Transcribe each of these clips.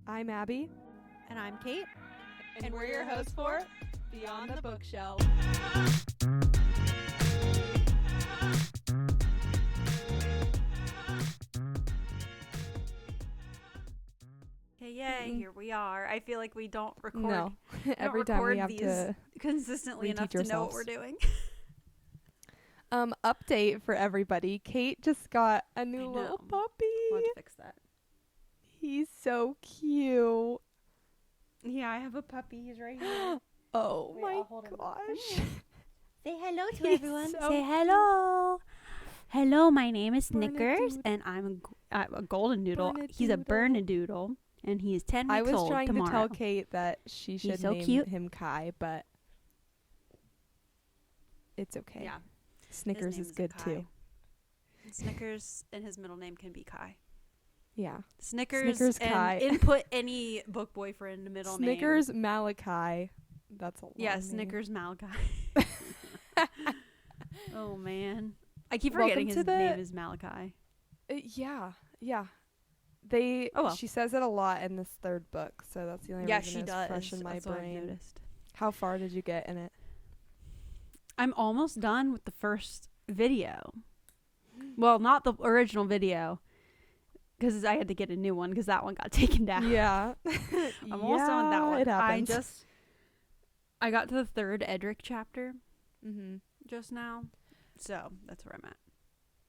I'm Abby. And I'm Kate. And we're your hosts for Beyond the Bookshelf. Okay, yay, here we are. I feel like we don't record. No, every time we have these to consistently enough to know what we're doing. Update for everybody. Kate just got a new little puppy. We'll have to fix that. He's so cute. Yeah, I have a puppy. He's right here. Oh Wait, my gosh. gosh. Say hello to He's everyone. so Say hello. Hello, my name is Snickers, Bernadoodle. and I'm a golden doodle. He's a Bernadoodle, and he is 10 weeks I was old trying tomorrow. to tell Kate that she should so name cute. him Kai, but it's okay. Yeah. Snickers His is name good Kai. too. Snickers, and his middle name can be Kai. Yeah. Snickers and Kai. input any book boyfriend middle name. Snickers Malachi. That's a long Yeah, name. Snickers Malachi. Oh, man. I keep Welcome forgetting to his the- name is Malachi. Yeah. Oh, well. She says it a lot in this third book, so that's the only Yeah, reason she it's does. fresh in my That's what I've brain. noticed. How far did you get in it? I'm almost done with the first video. Well, not the original video, because I had to get a new one because that one got taken down. Yeah. I'm almost done with that one. It happens. I got to the third Edric chapter Mm-hmm. just now, so that's where I'm at.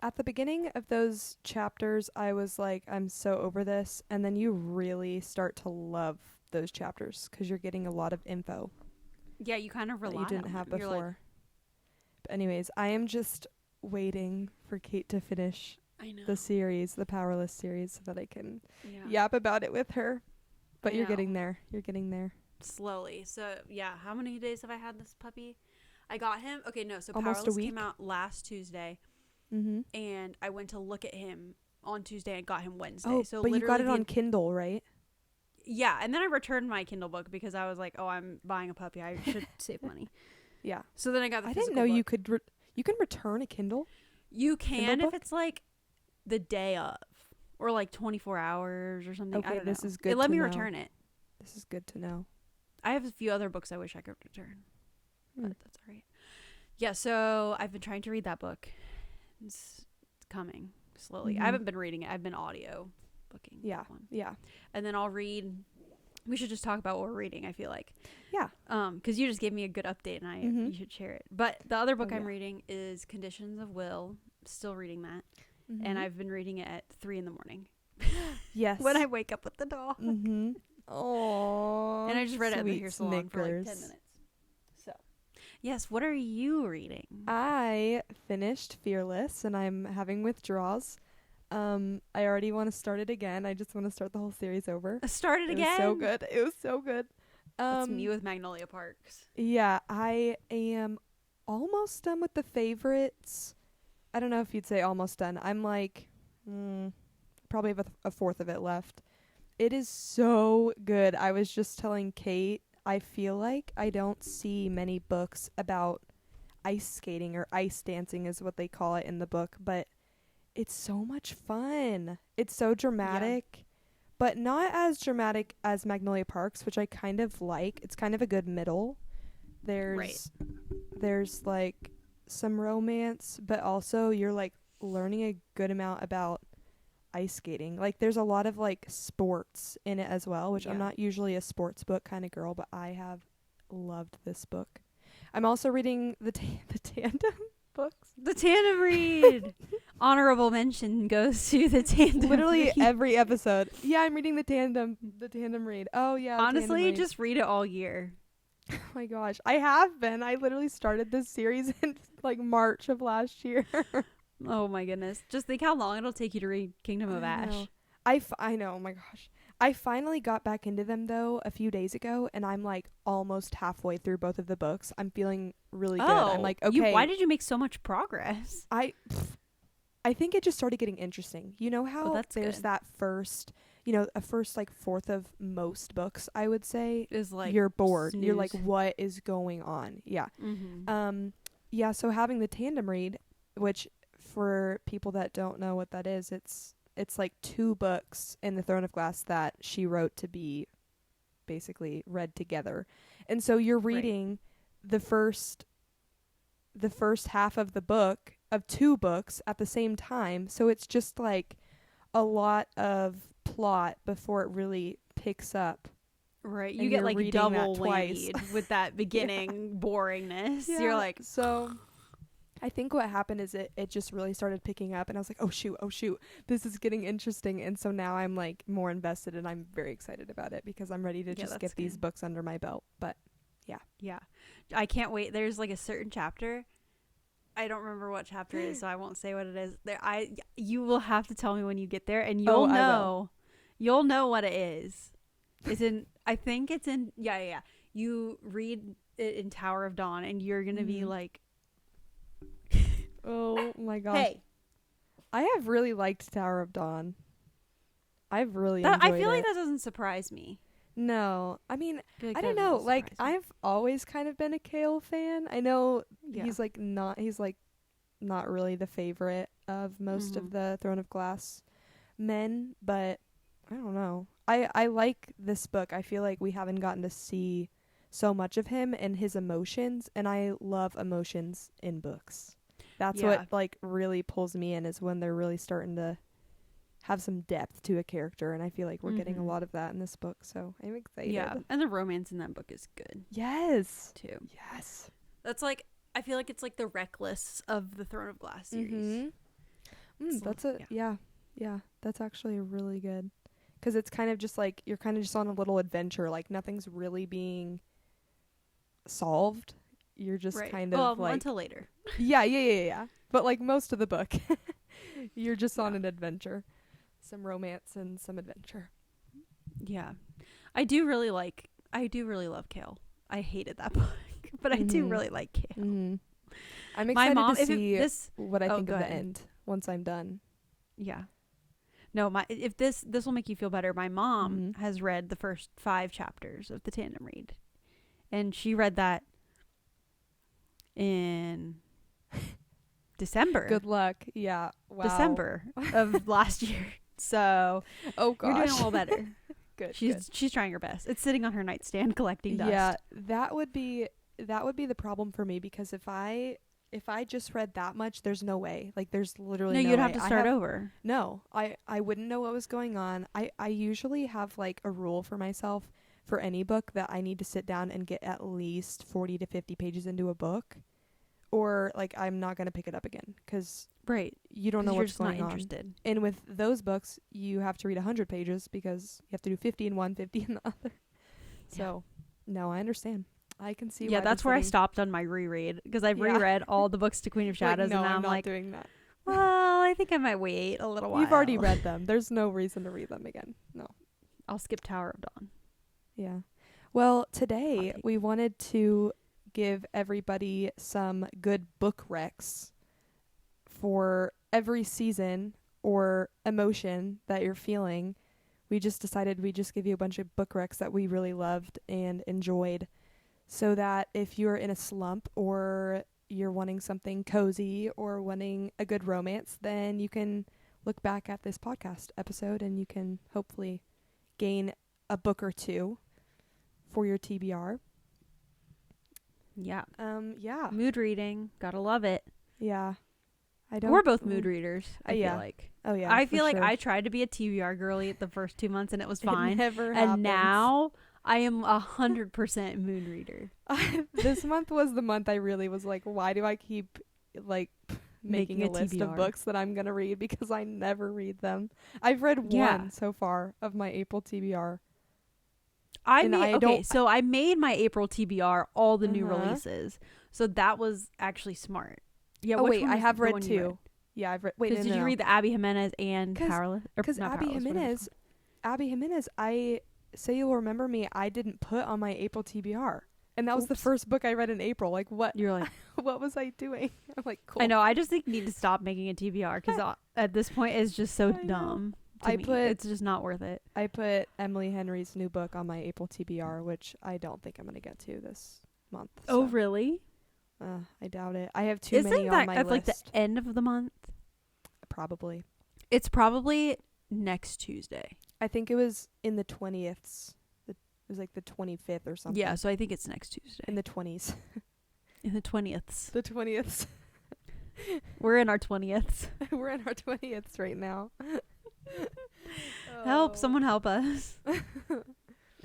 At the beginning of those chapters, I was like, I'm so over this. And then you really start to love those chapters because you're getting a lot of info Yeah, you kind of that rely you didn't on have them. You're like, before. But anyways, I am just waiting for Kate to finish I know. the series, the Powerless series, so that I can Yeah. yap about it with her. But I you're know. getting there. You're getting there. Slowly. So, yeah, how many days have I had this puppy? I got him. Okay, no. So Almost a Powerless week. came out last Tuesday, Mm-hmm. and I went to look at him on Tuesday and got him Wednesday. Oh, so but you got literally it on Kindle, right? Yeah, and then I returned my Kindle book because I was like, oh, I'm buying a puppy. I should save money. Yeah. So then I got the I physical didn't know book. you could you can return a Kindle. You can Kindle if book? it's like the day of or like 24 hours or something. I Okay, don't this know. is good It let to me know. return it. This is good to know. I have a few other books I wish I could return, Hmm. but that's all right. Yeah, so I've been trying to read that book. It's coming slowly. Mhm. I haven't been reading it. I've been audio booking Yeah. that one. Yeah. And then I'll read. We should just talk about what we're reading, I feel like. Yeah. Because you just gave me a good update and Mhm. you should share it. But the other book Oh, I'm yeah. reading is Conditions of Will. Still reading that. Mm-hmm. And I've been reading it at 3 in the morning yes. when I wake up with the dog. Mm-hmm. Oh. And I just read it at the hair salon for like 10 minutes. So, yes, what are you reading? I finished Fearless, and I'm having withdrawals. I already want to start it again. I just want to start the whole series over. Start it It again. was so good. It was so good. That's me with Magnolia Parks. Yeah, I am almost done with the favorites. I don't know if you'd say almost done. I'm like, probably have a fourth of it left. It is so good. I was just telling Kate, I feel like I don't see many books about ice skating, or ice dancing is what they call it in the book, but it's so much fun. It's so dramatic, but not as dramatic as Magnolia Parks, which I kind of like. It's kind of a good middle. There's like some romance, but also you're like learning a good amount about ice skating. Like there's a lot of like sports in it as well, which I'm Yeah. not usually a sports book kind of girl, but I have loved this book. I'm also reading the tandem books. The tandem read. Honorable mention goes to the tandem Literally read. every episode. Yeah, I'm reading the tandem read. Oh yeah. the tandem Honestly, read. just read it all year. Oh my gosh, I have been. I literally started this series in like March of last year. Oh my goodness. Just think how long it'll take you to read Kingdom of I Ash. know. I know. Oh my gosh. I finally got back into them though a few days ago, and I'm like almost halfway through both of the books. I'm feeling really good. I'm like, okay. Why did you make so much progress? I think it just started getting interesting. You know how that's there's good. that first, a first like fourth of most books, I would say, Is like you're bored. You're like, snooze. what is going on? Yeah. Mm-hmm. Yeah, so having the tandem read, which for people that don't know what that is, it's it's like 2 books in the Throne of Glass that she wrote to be basically read together. And so you're reading the first half of the book of 2 books at the same time. So it's just like a lot of plot before it really picks up. Right. You And get you're like reading double that twice. whammied with that beginning boringness. You're like, so I think what happened is it just really started picking up, and I was like, oh shoot, this is getting interesting. And so now I'm like more invested, and I'm very excited about it because I'm ready to just get these books under my belt. But yeah, I can't wait. There's like a certain chapter. I don't remember what chapter it is, so I won't say what it is. You will have to tell me when you get there, and you'll know. You'll know what it is. I think it's in. Yeah. You read it in Tower of Dawn, and you're gonna be like, oh my gosh. Hey, I have really liked Tower of Dawn. I've really enjoyed I feel it. like that doesn't surprise me. No, I mean, Like I don't know. Like, I've always kind of been a Kale fan. I know he's not really the favorite of most of the Throne of Glass men, but I don't know. I like this book. I feel like we haven't gotten to see so much of him and his emotions, and I love emotions in books. That's what like really pulls me in, is when they're really starting to have some depth to a character, and I feel like we're getting a lot of that in this book, so I'm excited. Yeah, and the romance in that book is good. Yes. Too. Yes. That's like, I feel like it's like the Reckless of the Throne of Glass series. That's that's actually really good, because it's kind of just like you're kind of just on a little adventure, like nothing's really being solved. You're just kind of like until later. Yeah. But like most of the book, you're just on an adventure. Some romance and some adventure. Yeah. I do really love Kale. I hated that book, but I do really like Kale. I'm excited to see what I think of the ahead. end once I'm done. Yeah. No, if this will make you feel better. My mom has read the first 5 chapters of the tandem read, and she read that in December. Good luck. Yeah. Wow. December of last year. So, oh gosh, you're doing a little better. Good. She's trying her best. It's sitting on her nightstand collecting dust. Yeah, that would be the problem for me, because if I just read that much, there's no way. Like, there's literally no you'd way. have to start over. No, I wouldn't know what was going on. I usually have like a rule for myself for any book that I need to sit down and get at least 40 to 50 pages into a book, or like I'm not going to pick it up again, because you don't know what's going on. Interested. And with those books, you have to read 100 pages because you have to do 50 in one, 50 in the other. So, no, I understand. I can see. Yeah, that's where I stopped on my reread, because I've reread all the books to Queen of Shadows, no, and now I'm not like doing that. Well, I think I might wait a little while. You've already read them. There's no reason to read them again. No. I'll skip Tower of Dawn. Yeah. Well, today we wanted to give everybody some good book recs for every season or emotion that you're feeling. We just decided we'd just give you a bunch of book recs that we really loved and enjoyed, so that if you're in a slump or you're wanting something cozy or wanting a good romance, then you can look back at this podcast episode and you can hopefully gain a book or two for your TBR. Yeah. Yeah. Mood reading. Gotta love it. Yeah. We're both mood readers, I feel like. Oh, yeah. I feel like I tried to be a TBR girly the first 2 months, and it was fine. It never and happens. now I am 100% mood reader. This month was the month I really was like, why do I keep like making a list of books that I'm going to read, because I never read them. I've read one so far of my April TBR. So I made my April TBR all the new releases. So that was actually smart. Yeah. Oh, wait, I have read 2. Yeah, I've read. Wait, did you read the Abby Jimenez and Powerless? Because Abby Jimenez, I Say You'll Remember Me, I didn't put on my April TBR. And that was the first book I read in April. Like, what? You're like, what was I doing? I'm like, cool. I know. I just think you need to stop making a TBR, because at this point it's just so dumb. It's just not worth it. I put Emily Henry's new book on my April TBR, which I don't think I'm going to get to this month. So. Oh, really? I doubt it. I have too many on my list. Isn't that like the end of the month? Probably. It's probably next Tuesday. I think it was in the 20th. It was like the 25th or something. Yeah, so I think it's next Tuesday. In the 20s. In the 20th. The 20th. We're in our 20th. We're in our 20th right now. Help, someone help us. I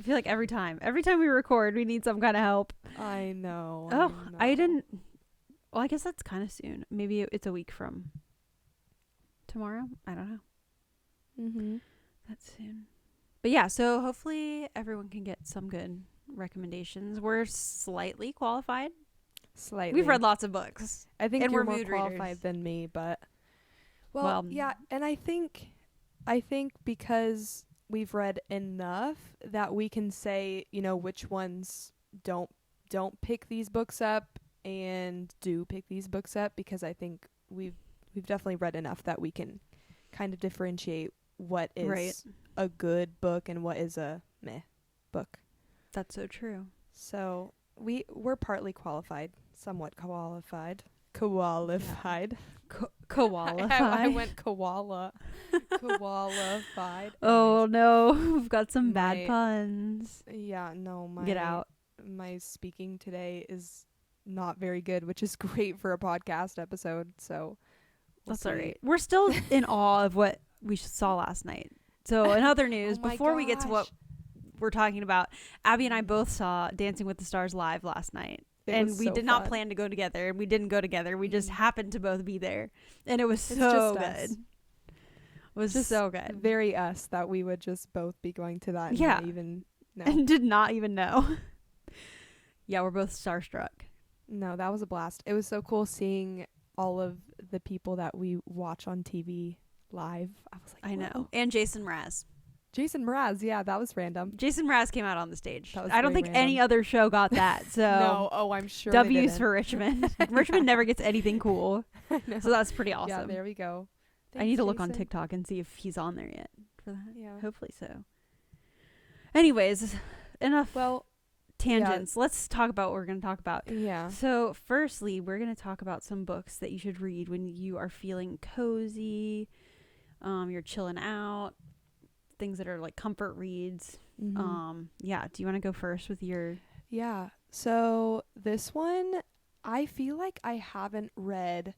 feel like every time we record, we need some kind of help. I know. Oh, I didn't. Well, I guess that's kind of soon. Maybe it's a week from tomorrow. I don't know. Mm-hmm. That's soon. But yeah, so hopefully everyone can get some good recommendations. We're slightly qualified. Slightly. We've read lots of books. I think and you're we're more mood qualified readers. than me, but Well, yeah, and I think because we've read enough that we can say, you know, which ones don't pick these books up and do pick these books up, because I think we've definitely read enough that we can kind of differentiate what is a good book and what is a meh book. That's so true. So we're partly qualified, somewhat qualified. Qualified. I went koala. Qualified. Oh no, we've got some bad puns. Yeah, no, Get out. My speaking today is not very good, which is great for a podcast episode. So that's all right. We're still in awe of what we saw last night. So in other news, before we get to what we're talking about, Abby and I both saw Dancing with the Stars live last night. And we did not plan to go together, and we didn't go together. We just happened to both be there, and it was so good. It was just so good. Very us that we would just both be going to that. And yeah, not even know. And did not even know. Yeah, we're both starstruck. No, that was a blast. It was so cool seeing all of the people that we watch on TV live. I was like, I know. And Jason Mraz. Jason Mraz, yeah, that was random. Jason Mraz came out on the stage. I don't think any other show got that. So no, I'm sure. W's for Richmond. Richmond never gets anything cool. So that's pretty awesome. Yeah, there we go. Thanks, I need to look on TikTok and see if he's on there yet for that. Yeah. Hopefully so. Anyways, enough tangents. Yeah. Let's talk about what we're going to talk about. Yeah. So firstly, we're going to talk about some books that you should read when you are feeling cozy, you're chilling out, things that are like comfort reads. Mm-hmm. Yeah, do you want to go first with your... Yeah, so this one, I feel like I haven't read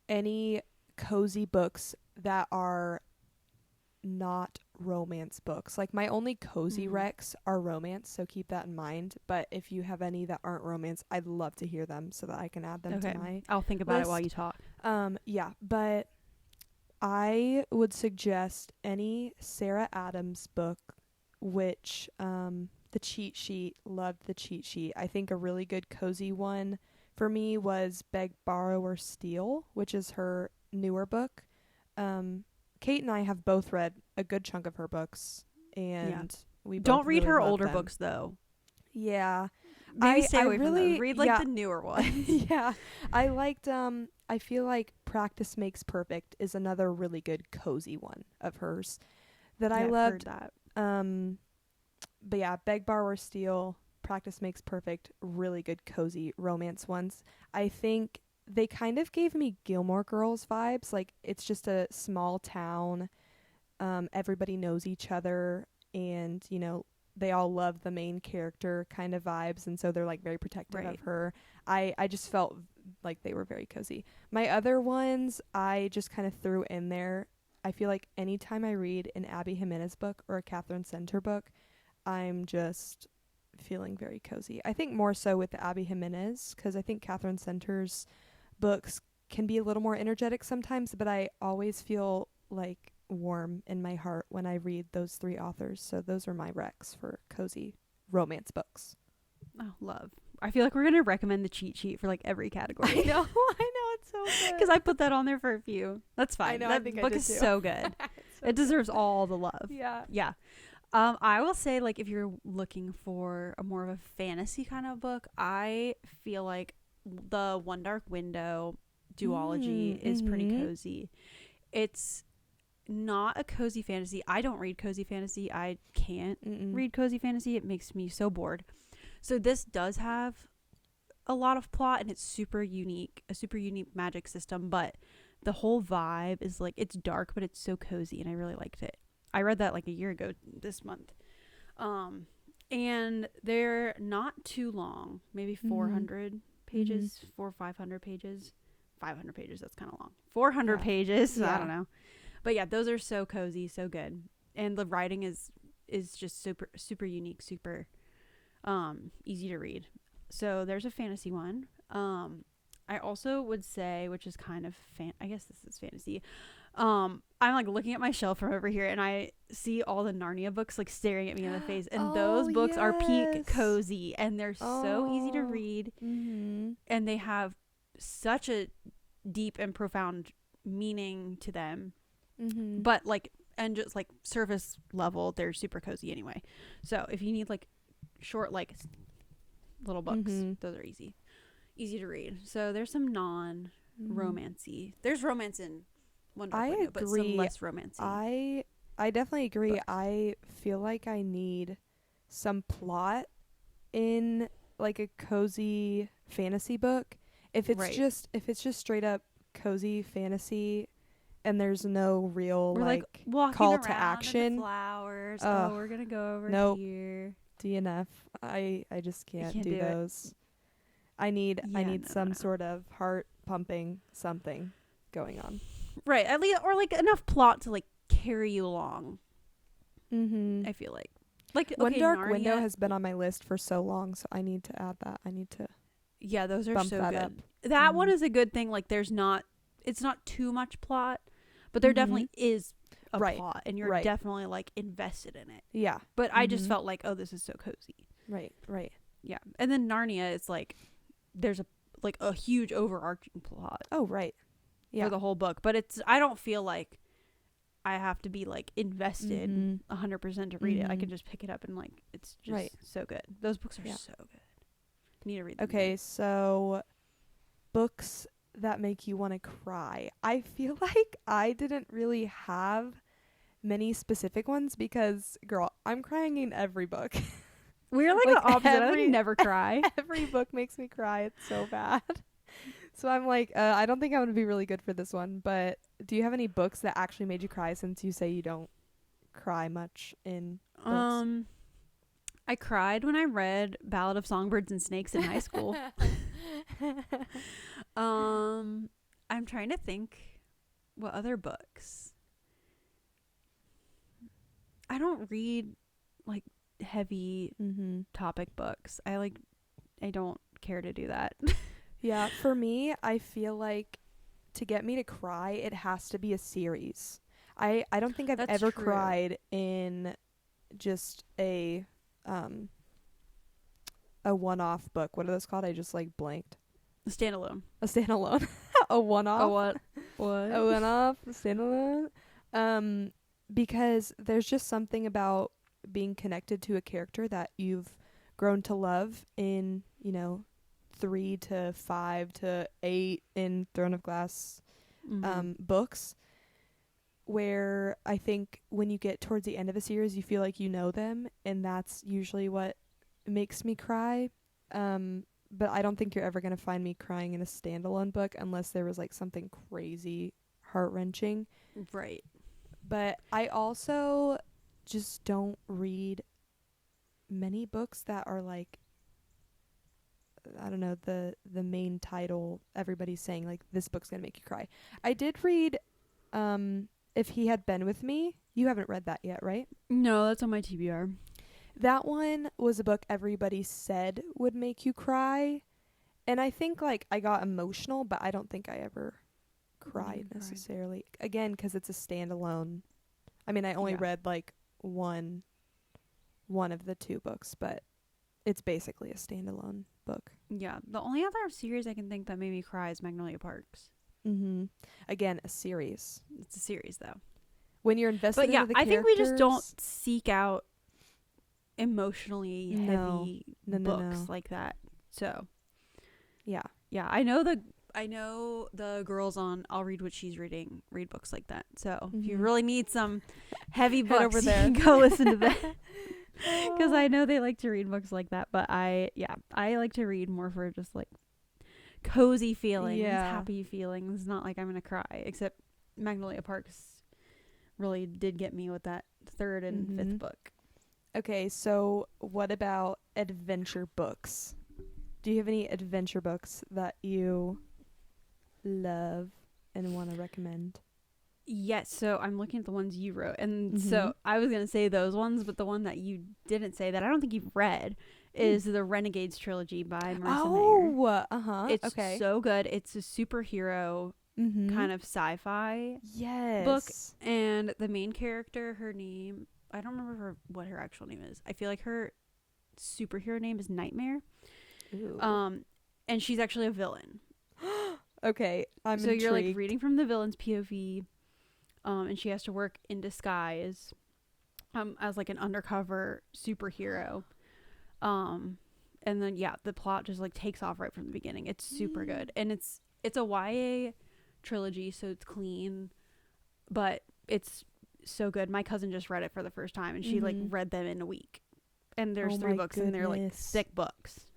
any cozy books that are not romance books. Like, my only cozy recs are romance, so keep that in mind. But if you have any that aren't romance, I'd love to hear them so that I can add them to my I'll think about list. it while you talk. Yeah, but I would suggest any Sarah Adams book, which The Cheat Sheet, loved The Cheat Sheet. I think a really good cozy one for me was Beg, Borrow, or Steal, which is her newer book. Kate and I have both read a good chunk of her books, and we both don't read really her love older them. books though. Yeah, maybe stay away from really those. Read like the newer ones. Yeah, I liked. I feel like Practice Makes Perfect is another really good cozy one of hers that I loved. I've heard that. But yeah, Beg, Borrow, or Steal, Practice Makes Perfect, really good cozy romance ones. I think they kind of gave me Gilmore Girls vibes. Like, it's just a small town. Everybody knows each other, and, you know, they all love the main character kind of vibes, and so they're, like, very protective of her. I just felt like they were very cozy. My other ones, I just kind of threw in there. I feel like anytime I read an Abby Jimenez book or a Catherine Center book, I'm just feeling very cozy. I think more so with the Abby Jimenez, because I think Catherine Center's books can be a little more energetic sometimes, but I always feel like warm in my heart when I read those three authors. So those are my recs for cozy romance books. Oh, love. I feel like we're going to recommend The Cheat Sheet for like every category. I know, it's so good. Because I put that on there for a few. That's fine. I know, that I think book I did is too. so good. It deserves all the love. Yeah. I will say, like, if you're looking for a more of a fantasy kind of book, I feel like the One Dark Window duology is pretty cozy. It's not a cozy fantasy. I don't read cozy fantasy. I can't read cozy fantasy. It makes me so bored. So this does have a lot of plot, and it's super unique, a super unique magic system, but the whole vibe is like, it's dark, but it's so cozy, and I really liked it. I read that like a year ago this month. And they're not too long, maybe 400 pages, 400 or 500 pages. 500 pages, that's kind of long. 400 pages, I don't know. But yeah, those are so cozy, so good. And the writing is just super, super unique, super easy to read. So there's a fantasy one. I also would say, which is kind of I guess this is fantasy. I'm like looking at my shelf from over here, and I see all the Narnia books like staring at me in the face, and those books are peak cozy, and they're so easy to read, and they have such a deep and profound meaning to them, but like, and just like surface level, they're super cozy anyway. So if you need like short, like little books, those are easy to read. So there's some non-romancy. There's romance in Wonder Window, but some less romancy. I definitely agree. Books. I feel like I need some plot in like a cozy fantasy book. If it's just straight up cozy fantasy and there's no real like call to action, in the flowers. We're gonna go over here. DNF. I just can't do those. I need some sort of heart pumping something going on. Right, at least, or like enough plot to like carry you along. I feel like One Dark Window has been on my list for so long, so I need to add that. I need to. Yeah, those are bump so that good. up. That one is a good thing. Like, it's not too much plot, but there definitely is a plot, and you're definitely like invested in it. Yeah. But I just felt like, oh, this is so cozy. Right. Yeah. And then Narnia is like, there's a huge overarching plot. Oh, right. Yeah. For the whole book, but I don't feel like I have to be like invested 100% to read it. I can just pick it up and like, it's just so good. Those books are so good. Need to read them. Okay, so books that make you want to cry. I feel like I didn't really have many specific ones because, girl, I'm crying in every book. We're like the opposite. I never cry. Every book makes me cry. It's so bad. So I'm like, I don't think I'm going to be really good for this one, but do you have any books that actually made you cry, since you say you don't cry much in books? I cried when I read Ballad of Songbirds and Snakes in high school. I'm trying to think what other books. I don't read like heavy topic books. I don't care to do that. Yeah, for me, I feel like to get me to cry, it has to be a series. I don't think I've ever cried in just a one-off book. What are those called? I just like blanked. A standalone. A one-off. A what? A one-off. Standalone. Because there's just something about being connected to a character that you've grown to love in, 3 to 5 to 8 in Throne of Glass books, where I think when you get towards the end of a series, you feel like you know them, and that's usually what makes me cry. But I don't think you're ever going to find me crying in a standalone book unless there was like something crazy heart-wrenching. Right. But I also just don't read many books that are like, I don't know, the main title everybody's saying like this book's gonna make you cry. I did read If He Had Been With Me. You haven't read that yet, right? No, that's on my TBR. That one was a book everybody said would make you cry, and I think like I got emotional, but I don't think I ever cried necessarily. Again, because it's a standalone. I mean, I only read like one of the 2 books, but it's basically a standalone book. Yeah, the only other series I can think that made me cry is Magnolia Parks. Again, a series. It's a series though. When you're invested into the characters. I think we just don't seek out emotionally heavy books like that. So, yeah. I know the girls on I'll Read What She's Reading read books like that. So if you really need some heavy books over there, you can go listen to that. Because I know they like to read books like that, but I like to read more for just like cozy feelings, Yeah. happy feelings. Not like I'm gonna cry. Except Magnolia Parks really did get me with that third and fifth book. Okay, so what about adventure books? Do you have any adventure books that you love and want to recommend? Yes, so I'm looking at the ones you wrote, and Mm-hmm. so I was gonna say those ones, but the one that you didn't say that I don't think you've read is the Renegades trilogy by Marissa Mayer. Oh, uh-huh. It's Okay. so good. It's a superhero kind of sci-fi book, Yes. and the main character, her name, I don't remember what her actual name is. I feel like her superhero name is Nightmare. Ooh. And she's actually a villain. Okay, I'm so intrigued. you're like reading from the villain's POV. And she has to work in disguise as like an undercover superhero. And then the plot just like takes off right from the beginning. It's super good. And it's a YA trilogy, so it's clean, but it's so good. My cousin just read it for the first time, and she like read them in a week. And there's 3 books, and they're like thick books.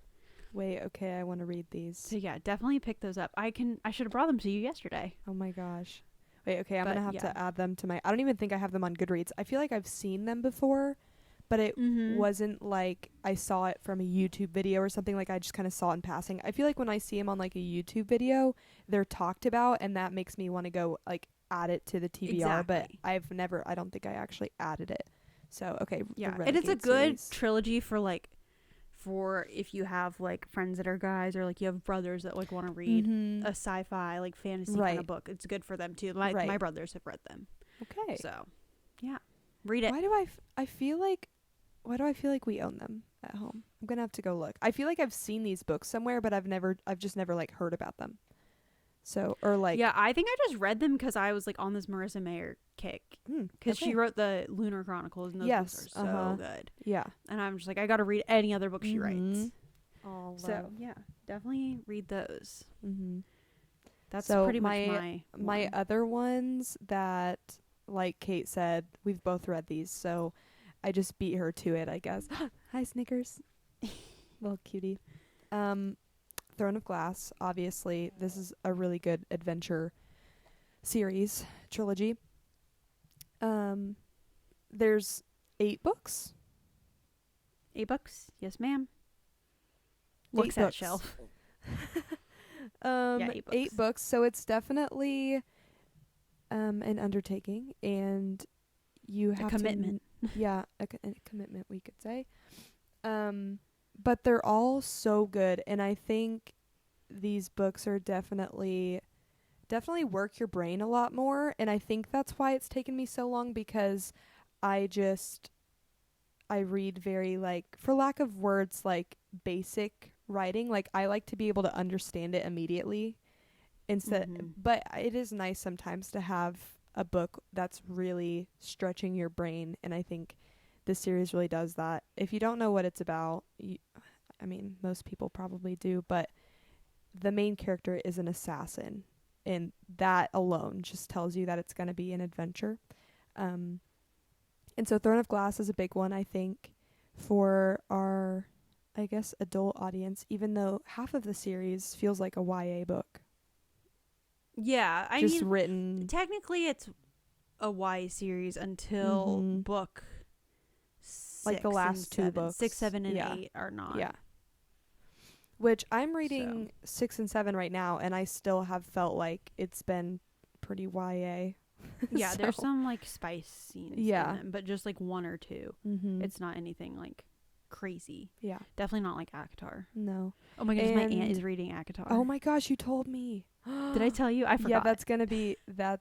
Wait, okay, I want to read these. So yeah, definitely pick those up. I should have brought them to you yesterday. Oh my gosh. Wait, okay, I'm going to have yeah. to add them to my... I don't even think I have them on Goodreads. I feel like I've seen them before, but it wasn't like I saw it from a YouTube video or something. Like I just kind of saw it in passing. I feel like when I see them on like a YouTube video, they're talked about, and that makes me want to go like add it to the TBR. Exactly. But I don't think I actually added it. So, okay. Yeah, and it's a good trilogy for like... for if you have like friends that are guys, or like you have brothers that like want to read a sci-fi like fantasy kind of book. It's good for them too. My brothers have read them. Okay. So, yeah. Read it. Why do I feel like we own them at home? I'm going to have to go look. I feel like I've seen these books somewhere, but I've just never like heard about them. So, or like... Yeah, I think I just read them because I was like on this Marissa Mayer kick. Because she wrote the Lunar Chronicles, and those books are so good. Yeah. And I'm just like, I got to read any other book she writes. Oh, so, yeah, definitely read those. That's so pretty much my other ones that, like Kate said, we've both read these, so I just beat her to it, I guess. Hi, Snickers. Little cutie. Throne of Glass, obviously. This is a really good adventure series, trilogy. There's 8 books. 8 books? Yes, ma'am. 8 Looks at books. shelf. 8 books. So it's definitely an undertaking, and you have a commitment. A commitment, we could say. But they're all so good, and I think these books are definitely work your brain a lot more, and I think that's why it's taken me so long, because I read very, like, for lack of words, like basic writing. Like I like to be able to understand it immediately but it is nice sometimes to have a book that's really stretching your brain, and I think this series really does that. If you don't know what it's about, I mean, most people probably do, but the main character is an assassin, and that alone just tells you that it's going to be an adventure. And so Throne of Glass is a big one, I think, for our, I guess, adult audience, even though half of the series feels like a YA book. Yeah, I mean, written... technically it's a YA series until book 6, like the last 2 books. 6, 7, and 8 are not. Yeah. Which I'm reading 6 and 7 right now, and I still have felt like it's been pretty YA. Yeah, there's some like spice scenes in them, but just like 1 or 2. It's not anything like crazy. Yeah. Definitely not like ACOTAR. No. Oh my goodness, my aunt is reading ACOTAR. Oh my gosh, you told me. Did I tell you? I forgot. Yeah, that's gonna be fun.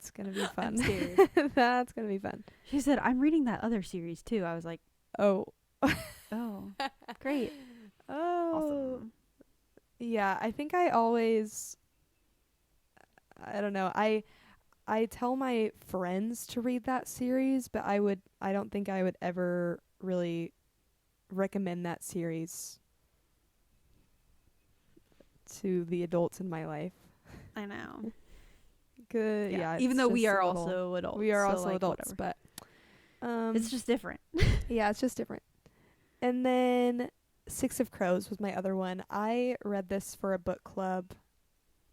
I'm scared. That's gonna be fun. She said, I'm reading that other series too. I was like, oh. Oh. Great. Oh. Awesome. Yeah, I think I don't know. I tell my friends to read that series, but I don't think I would ever really recommend that series to the adults in my life. I know. Good. Yeah. Even though we are also adults. We are also adults, whatever. But it's just different. Yeah, it's just different. And then 6 of Crows was my other one. I read this for a book club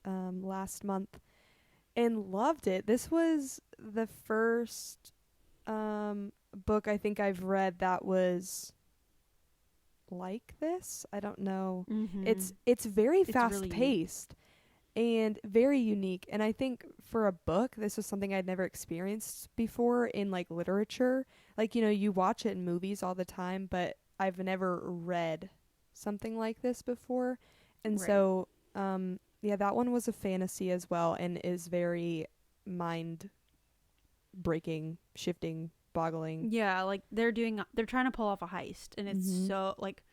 last month and loved it. This was the first book I think I've read that was like this. I don't know. Mm-hmm. It's very It's fast really paced and very unique. And I think for a book, this was something I'd never experienced before in like literature. Like, you know, you watch it in movies all the time, but I've never read something like this before. And Right. so, yeah, that one was a fantasy as well and is very mind breaking, shifting, boggling. Yeah, like they're trying to pull off a heist, and it's Mhm. so like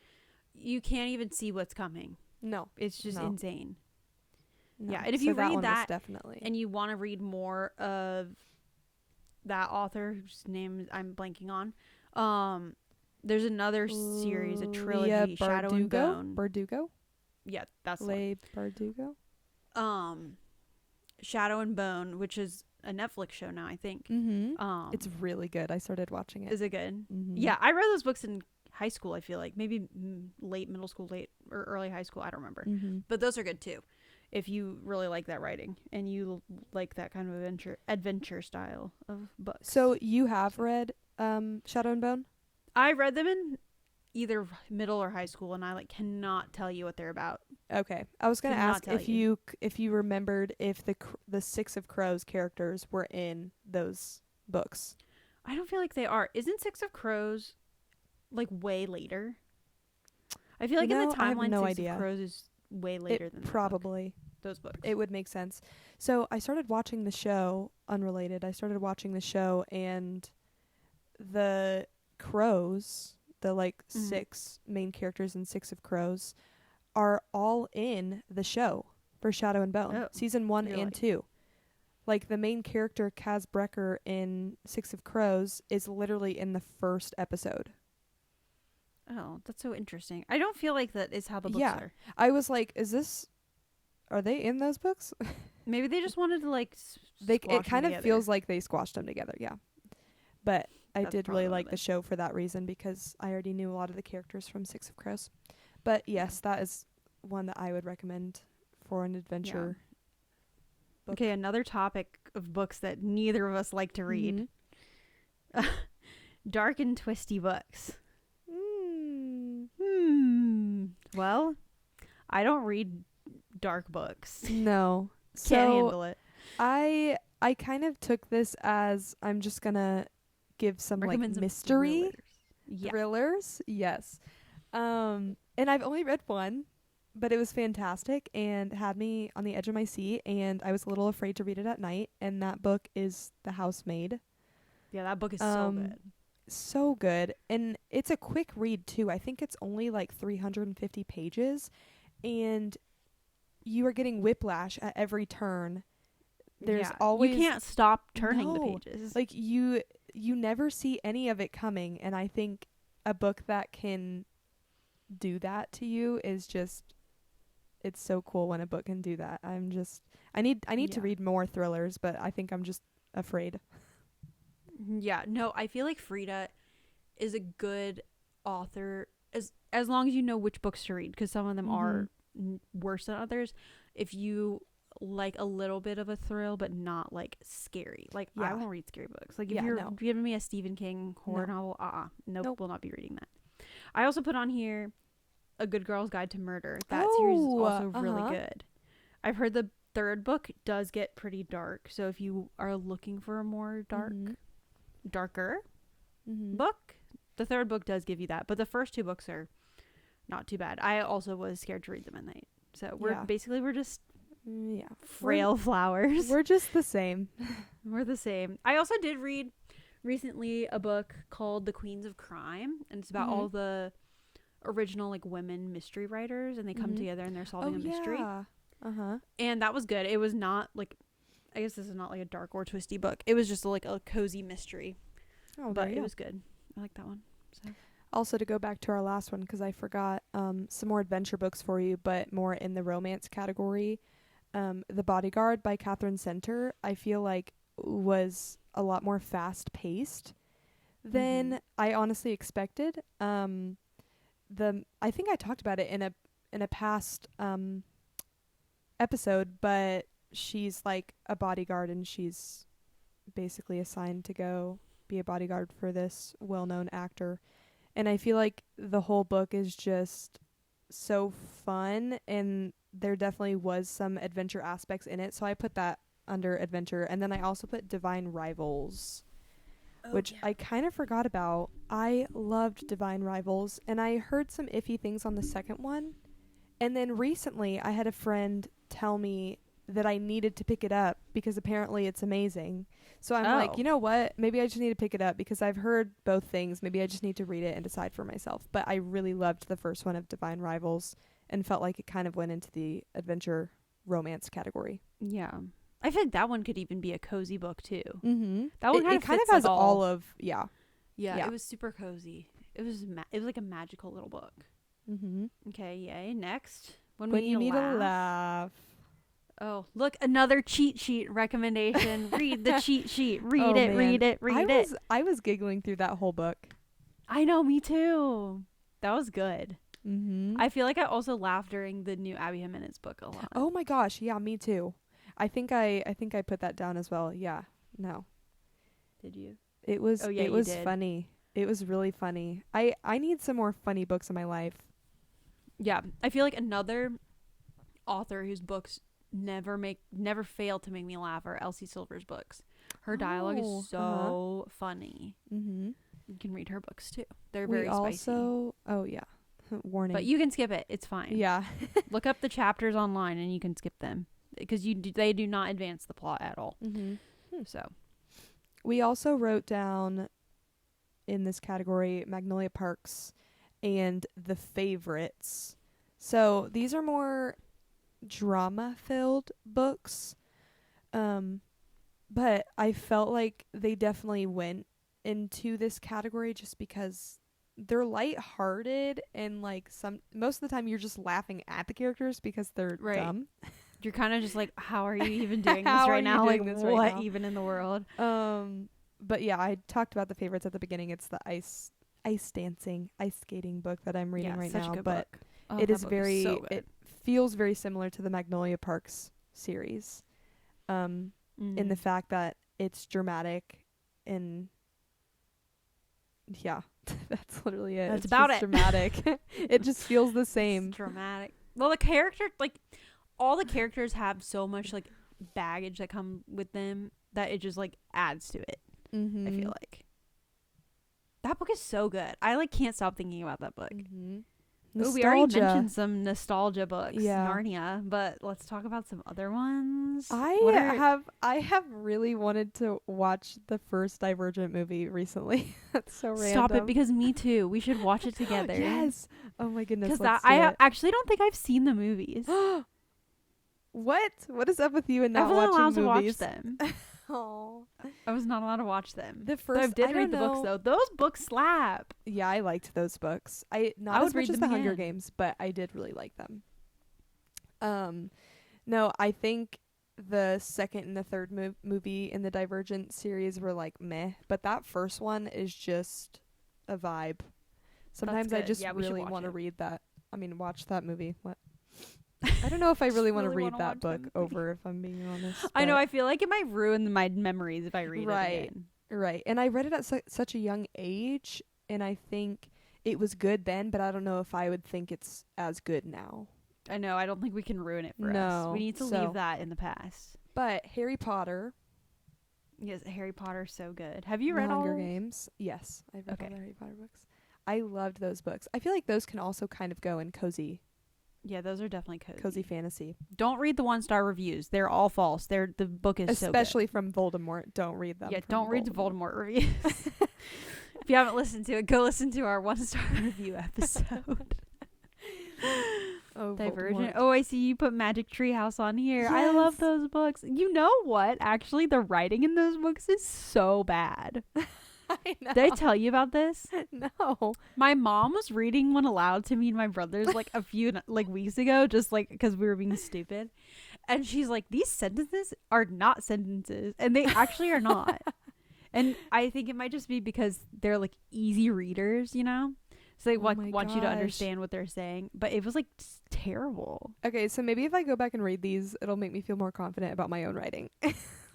you can't even see what's coming. No. It's just No. insane. No. Yeah, and if So you that read one was that definitely. and you want to read more of that author whose name I'm blanking on, there's another series, a trilogy, Shadow and Bone. Bardugo? Yeah, that's the one. Le Bardugo? Shadow and Bone, which is a Netflix show now, I think. Mm-hmm. It's really good. I started watching it. Is it good? Mm-hmm. Yeah, I read those books in high school, I feel like. Maybe late middle school, late or early high school, I don't remember. Mm-hmm. But those are good too. If you really like that writing and you like that kind of adventure style of books. So you have read Shadow and Bone? I read them in either middle or high school, and I like cannot tell you what they're about. Okay. I was going to Cannot ask tell if you remembered if the Six of Crows characters were in those books. I don't feel like they are. Isn't Six of Crows like way later? I feel like in the I have timeline, no Six idea. of Crows is way later than that book. Probably. Those books. It would make sense. So I started watching the show, unrelated. I started watching the show, and the crows, the like 6 main characters in Six of Crows, are all in the show for Shadow and Bone, season 1 and really? 2. Like the main character, Kaz Brecker in Six of Crows, is literally in the first episode. Oh, that's so interesting. I don't feel like that is how the books are. I was like, are they in those books? Maybe they just wanted to like It kind of feels like they squashed them together, yeah. But I That's did really probably like what the show for that reason because I already knew a lot of the characters from Six of Crows. But yes, that is one that I would recommend for an adventure book. Okay, another topic of books that neither of us like to read. Mm-hmm. Dark and twisty books. Well, I don't read dark books. No. Can't So handle it. I kind of took this as I'm just gonna give some Recommend like some mystery thrillers. thrillers. Yes. And I've only read one, but it was fantastic and had me on the edge of my seat, and I was a little afraid to read it at night, and that book is The Housemaid. Yeah, that book is so good. So good. And it's a quick read too. I think it's only like 350 pages, and you are getting whiplash at every turn. There's always you can't stop turning the pages. Like you never see any of it coming, and I think a book that can do that to you is just, it's so cool when a book can do that. I need to read more thrillers, but I think I'm just afraid. Yeah, no, I feel like Frida is a good author as long as you know which books to read, because some of them are worse than others. If you like a little bit of a thrill but not like scary, like I won't read scary books. Like if you're giving me a Stephen King horror novel, nope, will not be reading that. I also put on here A Good Girl's Guide to Murder. That series is also really good. I've heard the third book does get pretty dark, so if you are looking for a more darker book, the third book does give you that, but the first 2 books are not too bad. I also was scared to read them at night, so we're just frail flowers. We're just the same. We're the same. I also did read recently a book called The Queens of Crime, and it's about all the original like women mystery writers, and they come together and they're solving a mystery. And that was good. It was not like, I guess this is not like a dark or twisty book. It was just like a cozy mystery. But it was good. I like that one. So. Also, to go back to our last one, because I forgot some more adventure books for you, but more in the romance category. The Bodyguard by Catherine Center, I feel like was a lot more fast paced than I honestly expected. I think I talked about it in a past episode, but she's like a bodyguard and she's basically assigned to go be a bodyguard for this well-known actor. And I feel like the whole book is just so fun, and there definitely was some adventure aspects in it, so I put that under adventure. And then I also put Divine Rivals, which I kind of forgot about. I loved Divine Rivals, and I heard some iffy things on the second one. And then recently I had a friend tell me that I needed to pick it up because apparently it's amazing. So I'm like, you know what? Maybe I just need to pick it up because I've heard both things. Maybe I just need to read it and decide for myself. But I really loved the first one of Divine Rivals and felt like it kind of went into the adventure romance category. Yeah. I feel like that one could even be a cozy book too. Mm-hmm. That one kind of has all of, yeah. It was super cozy. It was like a magical little book. Mm-hmm. Okay, yay. Next. When you need a laugh. Oh, look, another cheat sheet recommendation. Read the cheat sheet. Read it, man. read it. I was giggling through that whole book. I know, me too. That was good. Mm-hmm. I feel like I also laughed during the new Abby Jimenez book a lot. Oh my gosh, yeah, me too. I think I put that down as well. Yeah. No. Did you? It was funny. It was really funny. I need some more funny books in my life. Yeah. I feel like another author whose books never fail to make me laugh are Elsie Silver's books. Her dialogue is so funny. Mm-hmm. You can read her books too. They're very spicy. Oh yeah. Warning. But you can skip it. It's fine. Yeah. Look up the chapters online and you can skip them because they do not advance the plot at all. Mm-hmm. So we also wrote down in this category Magnolia Parks and The Favorites. So these are more drama-filled books. But I felt like they definitely went into this category just because they're lighthearted and like most of the time you're just laughing at the characters because they're dumb. You're kind of just like, how are you even doing this right now? Like, what even in the world? But yeah, I talked about The Favorites at the beginning. It's the ice skating book that I'm reading right now. But it is very, it feels very similar to the Magnolia Parks series. In the fact that it's dramatic and yeah, that's literally it. That's about it. Dramatic. It just feels the same. It's dramatic. Well, the character, like, all the characters have so much like baggage that come with them that it just like adds to it. Mm-hmm. I feel like that book is so good. I like can't stop thinking about that book. Mm-hmm. We already mentioned some nostalgia books, yeah. Narnia, but let's talk about some other ones. I have really wanted to watch the first Divergent movie recently. That's so random. Stop it, because me too. We should watch it together. Yes. Oh my goodness. Because I actually don't think I've seen the movies. What? What is up with you and not watching movies? I wasn't allowed to watch them. Oh, I was not allowed to watch them. The first, I did read the books though. Those books slap. Yeah, I liked those books. I would as much as the Hunger Games, but I did really like them. No, I think the second and the third movie in the Divergent series were like meh, but that first one is just a vibe. Sometimes I just really want to read that. I mean, watch that movie. What? I don't know if I really want to read that book over, if I'm being honest. I know. I feel like it might ruin my memories if I read it again. Right. And I read it at such a young age, and I think it was good then, but I don't know if I would think it's as good now. I know. I don't think we can ruin it for us. We need to leave that in the past. But Harry Potter. Yes, Harry Potter's so good. Have you read all Hunger Games? Yes, I've read all the Harry Potter books. I loved those books. I feel like those can also kind of go in cozy. Yeah, those are definitely cozy fantasy. Don't read the 1-star reviews. They're all false. The book is especially from Voldemort. Don't read them. Yeah, don't read the Voldemort reviews. If you haven't listened to it, go listen to our 1-star review episode. Divergent. Voldemort. Oh, I see you put Magic Tree House on here. Yes. I love those books. You know what? Actually, the writing in those books is so bad. I know. Did I tell you about this? No. My mom was reading one aloud to me and my brothers like a few weeks ago, just like because we were being stupid. And she's like, these sentences are not sentences. And they actually are not. And I think it might just be because they're like easy readers, you know? So they Oh my want you to gosh. understand what they're saying. But it was like terrible. Okay, so maybe if I go back and read these, it'll make me feel more confident about my own writing.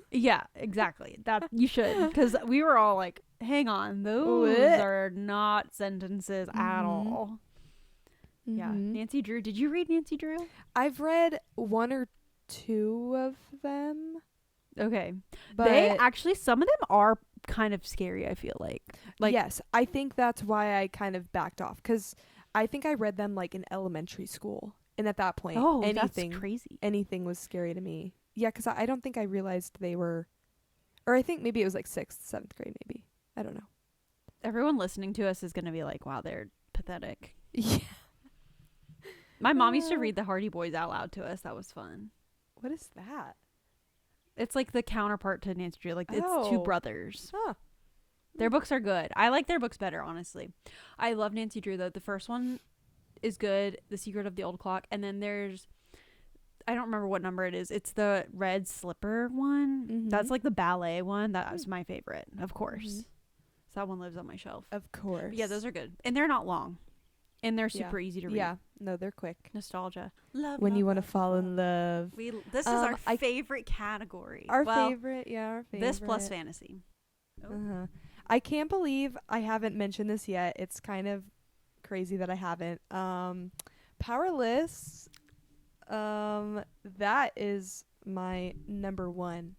Yeah, exactly. That you should, because we were all like, "Hang on, those What? are not sentences at Mhm. all." Yeah, Mhm. Nancy Drew. Did you read Nancy Drew? I've read one or two of them, Okay, but they actually, some of them are kind of scary. I feel like yes, I think that's why I kind of backed off, because I think I read them like in elementary school, and at that point, oh, that's crazy. anything was scary to me. Yeah, because I don't think I realized they were, or I think maybe it was like 6th, 7th grade, maybe. I don't know. Everyone listening to us is gonna be like, "Wow, they're pathetic." Yeah. My mom used to read the Hardy Boys out loud to us. That was fun. What is that? It's like the counterpart to Nancy Drew. Like, it's two Oh. brothers. Huh. Their books are good. I like their books better, honestly. I love Nancy Drew, though. The first one is good, The Secret of the Old Clock. And then there's, I don't remember what number it is. It's the Red Slipper one. Mhm. That's like the ballet one. That's my favorite, of course. Mhm. So that one lives on my shelf. Of course. But yeah, those are good. And they're not long. And they're super easy to read. Yeah. No, they're quick. Nostalgia. Love. When love, you want to love, fall love. in love. This is our favorite category. Our well, favorite, yeah, our favorite. this plus fantasy. Oh. Uh-huh. I can't believe I haven't mentioned this yet. It's kind of crazy that I haven't. Powerless. That is my number one.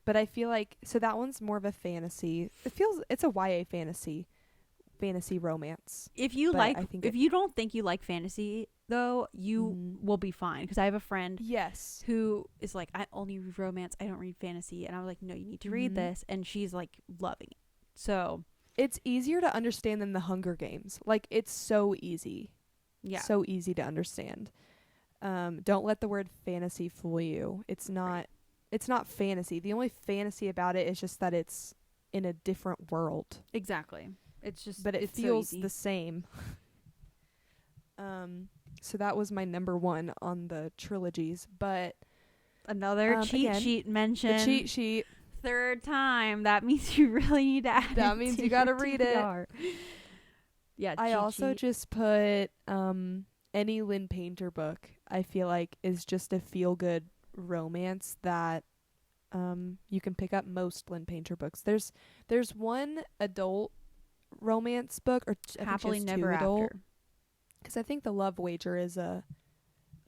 But I feel like, so that one's more of a fantasy. It's a YA fantasy romance. If you But like, I think if you don't think you like fantasy, though, you will be fine. Because I have a friend Yes. who is like, I only read romance. I don't read fantasy. And I was like, no, you need to read this. And she's like loving it. So It's easier to understand than the Hunger Games. Like, it's so easy. yeah, So easy to understand. Don't let the word fantasy fool you. It's not fantasy. The only fantasy about it is just that it's in a different world. exactly. It's just, But it it's feels so easy. the same. So that was my number one on the trilogies. But Another cheat again, sheet mentioned. the cheat sheet. Third time. That means you really need to add That it means to you gotta your read it. TBR. Yeah, I cheat also sheet. just put any Lynn Painter book. I feel like is just a feel good romance that you can pick up most Lynn Painter books. There's one adult romance book, or I think Happily she has Never two adult, After. because I think The Love Wager is a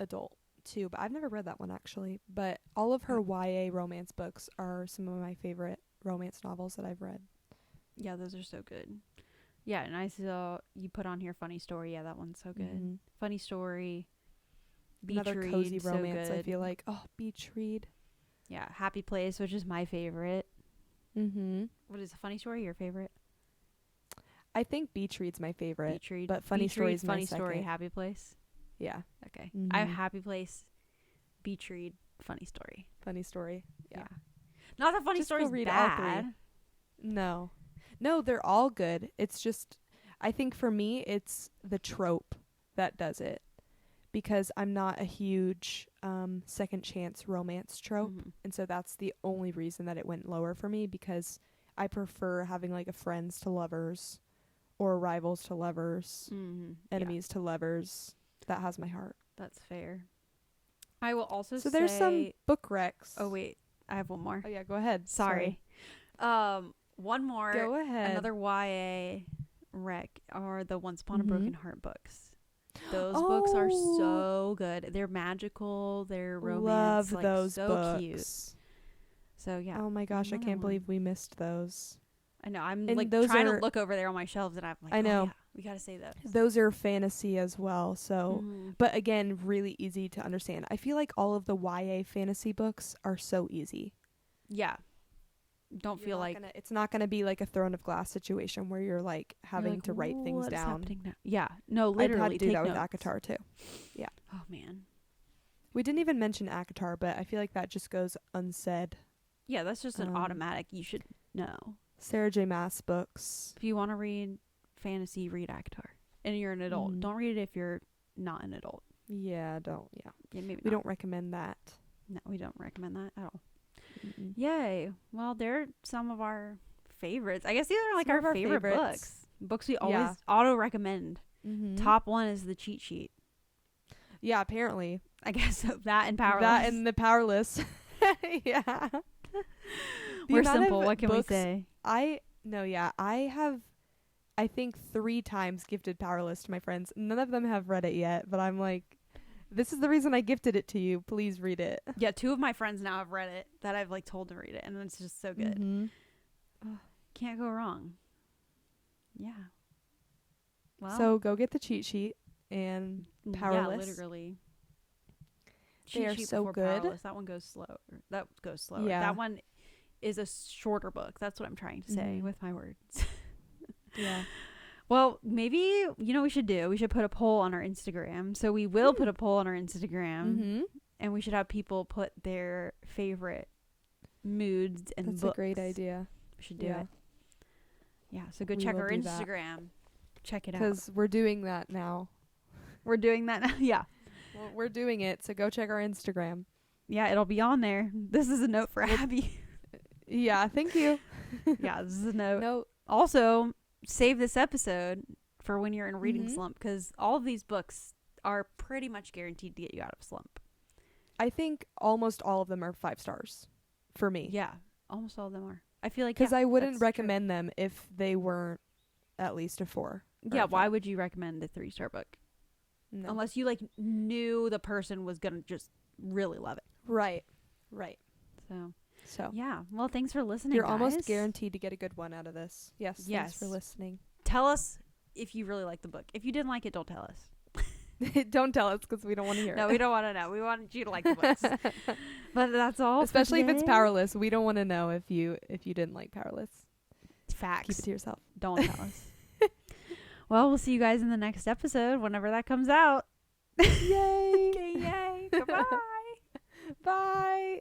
adult too, but I've never read that one actually. But all of her YA romance books are some of my favorite romance novels that I've read. Yeah, those are so good. Yeah, and I saw you put on here Funny Story. Yeah, that one's so good. Mhm. Funny Story. Beach Another Read, cozy so romance. I good. feel like beach read. Yeah, Happy Place, which is my favorite. Mm-hmm. What is a Funny Story your favorite? I think beach read's my favorite. Beach Read. but Funny Beach Story Read, is my Funny Story, second. Happy Place. Yeah. Okay. I have Mhm. Happy Place, Beach Read, Funny Story. Funny Story. Yeah. Not that Funny Just go Story's read all bad. three. No, they're all good. It's just, I think for me, it's the trope that does it, because I'm not a huge second chance romance trope, Mhm. and so that's the only reason that it went lower for me, because I prefer having like a friends to lovers, or rivals to lovers, Mhm. enemies to lovers. That has my heart. That's fair. I will also So say there's some book recs. Oh wait, I have one more. Oh yeah, go ahead. Sorry. One more. Go ahead. Another YA rec are the Once Upon a Mhm. Broken Heart books. Those books are so good. They're magical. They're romance. Love like, those so books. cute. So yeah. Oh my gosh, I another can't one. believe we missed those. I know. I'm And like those trying are- to look over there on my shelves, and I'm like, I know. Oh, yeah, we gotta say those. Those are fantasy as well. So, Mhm. but again, really easy to understand. I feel like all of the YA fantasy books are so easy. Yeah. Don't feel like It's not gonna be like a Throne of Glass situation where you're like having you're like, to write things "What is down. happening now?" Yeah. No, I've literally had to do take that with notes. ACOTAR too. Oh man. We didn't even mention ACOTAR, but I feel like that just goes unsaid. Yeah, that's just an Um, automatic. You should know. Sarah J. Maas books. If you want to read fantasy, read ACOTAR. And you're an adult. Mhm. Don't read it if you're not an adult. Yeah, Yeah, maybe we not. don't recommend that. No, we don't recommend that at all. Mm-mm. Yay. Well, they're some of our favorites. I guess these are like Some our of our favorite favorites. books. Books we always Yeah. auto recommend. Mm-hmm. Top one is the cheat sheet. Yeah, apparently. I guess so. That and Powerless. That and the Powerless. Yeah. We're simple. What can we say? I have, I think 3 times gifted Powerless to my friends. None of them have read it yet, but I'm like, this is the reason I gifted it to you. Please read it. Yeah, 2 of my friends now have read it that I've like told to read it, and it's just so good. Mm-hmm. Can't go wrong. Yeah. Well, So go get the cheat sheet and Powerless. Yeah, literally. They Cheat are sheet so before good. Powerless. That one goes slow. That goes slower. Yeah. That one is a shorter book. That's what I'm trying to say with my words. Yeah. Well, maybe, we should do? We should put a poll on our Instagram. So we will put a poll on our Instagram. Mm-hmm. And we should have people put their favorite moods and That's books. a great idea. We should do it. Yeah, so go check our Instagram. Check it out. Because we're doing that now. We're doing that now. Yeah. Well, we're doing it, so go check our Instagram. Yeah, it'll be on there. This is a note for Abby. Yeah, thank you. Yeah, this is a note. No. Also, save this episode for when you're in a reading Mm-hmm. slump, because all of these books are pretty much guaranteed to get you out of a slump. I think almost all of them are 5 stars for me. Yeah, almost all of them are. I feel like Because I wouldn't that's recommend them if they weren't at least a 4. true. Yeah, why would you recommend a 3-star book? No. Unless you knew the person was gonna just really love it. Right. So Yeah. Well, thanks for listening. you're guys. almost guaranteed to get a good one out of this. Yes. Yes. Thanks for listening. Tell us if you really like the book. If you didn't like it, don't tell us. Don't tell us because we don't want to hear No, it. we don't want to know. We want you to like the books. But that's all. Especially if it's today. Powerless. We don't want to know if you didn't like Powerless. Facts. Keep it to yourself. Don't tell us. Well, we'll see you guys in the next episode whenever that comes out. Yay. Okay, yay. Goodbye. Bye.